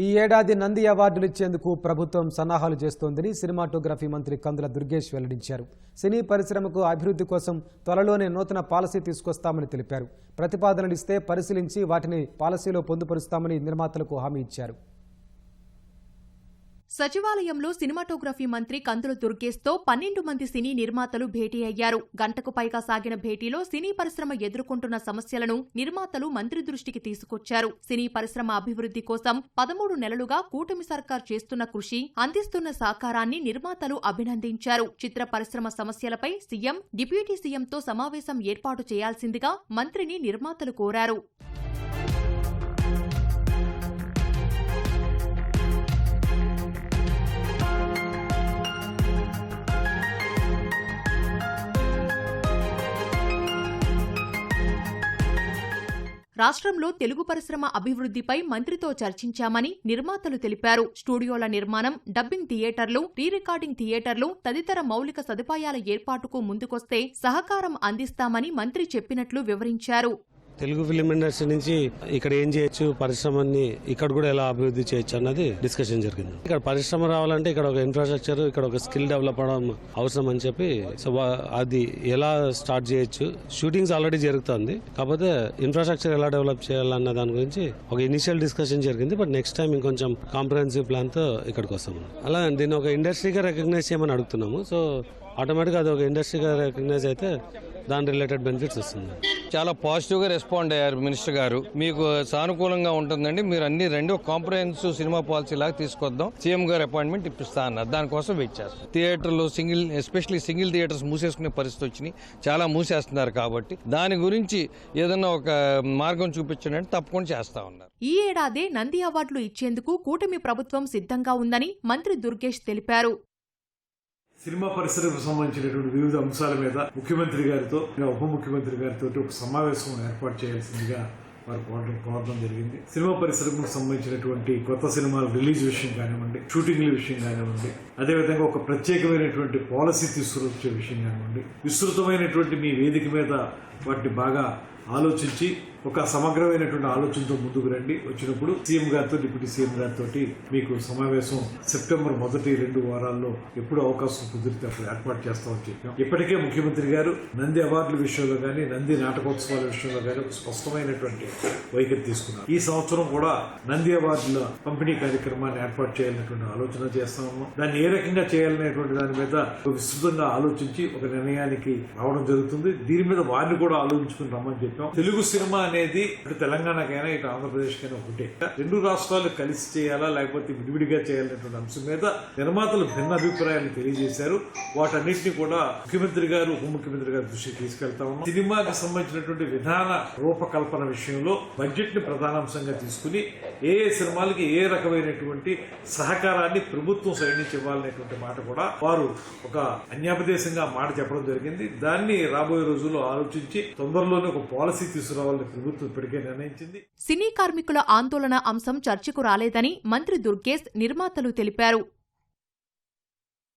ఈ ఏడాది నంది అవార్డులు ఇచ్చేందుకు ప్రభుత్వం సన్నాహాలు చేస్తోందని సినిమాటోగ్రఫీ మంత్రి కందుల దుర్గేష్ వెల్లడించారు. సినీ పరిశ్రమకు అభివృద్ధి కోసం త్వరలోనే నూతన పాలసీ తీసుకొస్తామని తెలిపారు. ప్రతిపాదనలు ఇస్తే పరిశీలించి వాటిని పాలసీలో పొందుపరుస్తామని నిర్మాతలకు హామీ ఇచ్చారు. సచివాలయంలో సినిమాటోగ్రఫీ మంత్రి కందుల దుర్గేష్తో 12 మంది సినీ నిర్మాతలు భేటీ అయ్యారు. గంటకు పైగా సాగిన భేటీలో సినీ పరిశ్రమ ఎదుర్కొంటున్న సమస్యలను నిర్మాతలు మంత్రి దృష్టికి తీసుకొచ్చారు. సినీ పరిశ్రమ అభివృద్ధి కోసం 13 నెలలుగా కూటమి సర్కార్ చేస్తున్న కృషి, అందిస్తున్న సహకారాన్ని నిర్మాతలు అభినందించారు. చిత్ర పరిశ్రమ సమస్యలపై సీఎం, డిప్యూటీ సీఎంతో సమావేశం ఏర్పాటు చేయాల్సిందిగా మంత్రిని నిర్మాతలు కోరారు. రాష్ట్రంలో తెలుగు పరిశ్రమ అభివృద్ధిపై మంత్రితో చర్చించామని నిర్మాతలు తెలిపారు. స్టూడియోల నిర్మాణం, డబ్బింగ్ థియేటర్లు, రీ రికార్డింగ్ థియేటర్లు తదితర మౌలిక సదుపాయాల ఏర్పాటుకు ముందుకొస్తే సహకారం అందిస్తామని మంత్రి చెప్పినట్లు వివరించారు. తెలుగు ఫిలిం ఇండస్ట్రీ నుంచి ఇక్కడ ఏం చేయొచ్చు, పరిశ్రమని ఇక్కడ కూడా ఎలా అభివృద్ధి చేయొచ్చు అన్నది డిస్కషన్ జరిగింది. ఇక్కడ పరిశ్రమ రావాలంటే ఇక్కడ ఒక ఇన్ఫ్రాస్ట్రక్చర్, ఇక్కడ ఒక స్కిల్ డెవలప్ అవడం అవసరం అని చెప్పి అది ఎలా స్టార్ట్ చేయొచ్చు. షూటింగ్స్ ఆల్రెడీ జరుగుతుంది, కాకపోతే ఇన్ఫ్రాస్ట్రక్చర్ ఎలా డెవలప్ చేయాలన్న దాని గురించి ఒక ఇనిషియల్ డిస్కషన్ జరిగింది. బట్ నెక్స్ట్ టైం ఇంకొంచెం కాంప్రహెన్సివ్ ప్లాన్ తో ఇక్కడికి వస్తాము. అలా దీన్ని ఒక ఇండస్ట్రీగా రికగ్నైజ్ చేయమని అడుగుతున్నాము. సో ఆటోమేటిక్గా అది ఒక ఇండస్ట్రీగా రికగ్నైజ్ అయితే దాని రిలేటెడ్ బెనిఫిట్స్ వస్తుంది. చాలా పాజిటివ్గా రెస్పాండ్ అయ్యారు మినిస్టర్ గారు. మీకు సానుకూలంగా ఉంటుందండి, మీరు అన్ని రెండు కాంప్రహెన్సివ్ సినిమా పాలసీ లాగా తీసుకొద్దాం, సీఎం గారు అపాయింట్మెంట్ ఇప్పిస్తా అన్నారు. దానికోసం వెయిట్ చేస్తాం. థియేటర్లు ఎస్పెషల్లీ సింగిల్ థియేటర్స్ మూసేసుకునే పరిస్థితి వచ్చినాయి, చాలా మూసేస్తున్నారు. కాబట్టి దాని గురించి ఏదన్నా ఒక మార్గం చూపించండి, తప్పకుండా చేస్తా ఉన్నారు. ఈ ఏడాదే నంది అవార్డులు ఇచ్చేందుకు కూటమి ప్రభుత్వం సిద్ధంగా ఉందని మంత్రి దుర్గేష్ తెలిపారు. సినిమా పరిశ్రమకు సంబంధించినటువంటి వివిధ అంశాల మీద ముఖ్యమంత్రి గారితో, ఉప ముఖ్యమంత్రి గారితో ఒక సమావేశం ఏర్పాటు చేయాల్సిందిగా వారు కోరడం జరిగింది. సినిమా పరిశ్రమకు సంబంధించినటువంటి కొత్త సినిమాల రిలీజ్ విషయం కానివ్వండి, షూటింగ్ల విషయం కానివ్వండి, అదేవిధంగా ఒక ప్రత్యేకమైనటువంటి పాలసీ తీసుకువచ్చే విషయం కానివ్వండి, విస్తృతమైనటువంటి మీ వేదిక మీద వాటిని బాగా ఆలోచించి ఒక సమగ్రమైనటువంటి ఆలోచనతో ముందుకు రండి. వచ్చినప్పుడు సీఎం గారితో, డిప్యూటీ సీఎం గారితో మీకు సమావేశం సెప్టెంబర్ మొదటి 2 వారాల్లో ఎప్పుడు అవకాశం కుదిరితే అప్పుడు ఏర్పాటు చేస్తామని చెప్పాం. ఇప్పటికే ముఖ్యమంత్రి గారు నంది అవార్డుల విషయంలో కానీ, నంది నాటకోత్సవాల విషయంలో కానీ ఒక స్పష్టమైనటువంటి వైఖరి తీసుకున్నారు. ఈ సంవత్సరం కూడా నంది అవార్డుల పంపిణీ కార్యక్రమాన్ని ఏర్పాటు చేయాలనేటువంటి ఆలోచన చేస్తా ఉన్నాం. దాన్ని ఏ రకంగా చేయాలనేటువంటి దాని మీద విస్తృతంగా ఆలోచించి ఒక నిర్ణయానికి రావడం జరుగుతుంది. దీని మీద వారిని కూడా ఆలోచించుకుని రమ్మని చెప్పాం. తెలుగు సినిమా అనేది ఇటు తెలంగాణకైనా ఇటు ఆంధ్రప్రదేశ్కైనా ఒకటే. 2 రాష్ట్రాలు కలిసి చేయాలా లేకపోతే విడివిడిగా చేయాలనేటువంటి అంశం మీద నిర్మాతలు భిన్న అభిప్రాయాలు తెలియజేశారు. వాటన్నింటినీ కూడా ముఖ్యమంత్రి గారు, ఉప ముఖ్యమంత్రి గారి దృష్టికి తీసుకెళ్తా ఉన్నాం. సినిమాకి సంబంధించినటువంటి విధాన రూపకల్పన విషయంలో బడ్జెట్ ని ప్రధానాంశంగా తీసుకుని ఏ సినిమాలకి ఏ రకమైనటువంటి సహకారాన్ని ప్రభుత్వం సైడ్ నుంచి ఇవ్వాలనేటువంటి మాట కూడా వారు ఒక అన్యాపదేశంగా మాట చెప్పడం జరిగింది. దాన్ని రాబోయే రోజుల్లో ఆలోచించి తొందరలోనే ఒక పాలసీ తీసుకురావాలని ప్రభుత్వం ఇప్పటికే నిర్ణయించింది. సినీ కార్మికుల ఆందోళన అంశం చర్చకు రాలేదని మంత్రి దుర్గేష్ నిర్మాతలు తెలిపారు.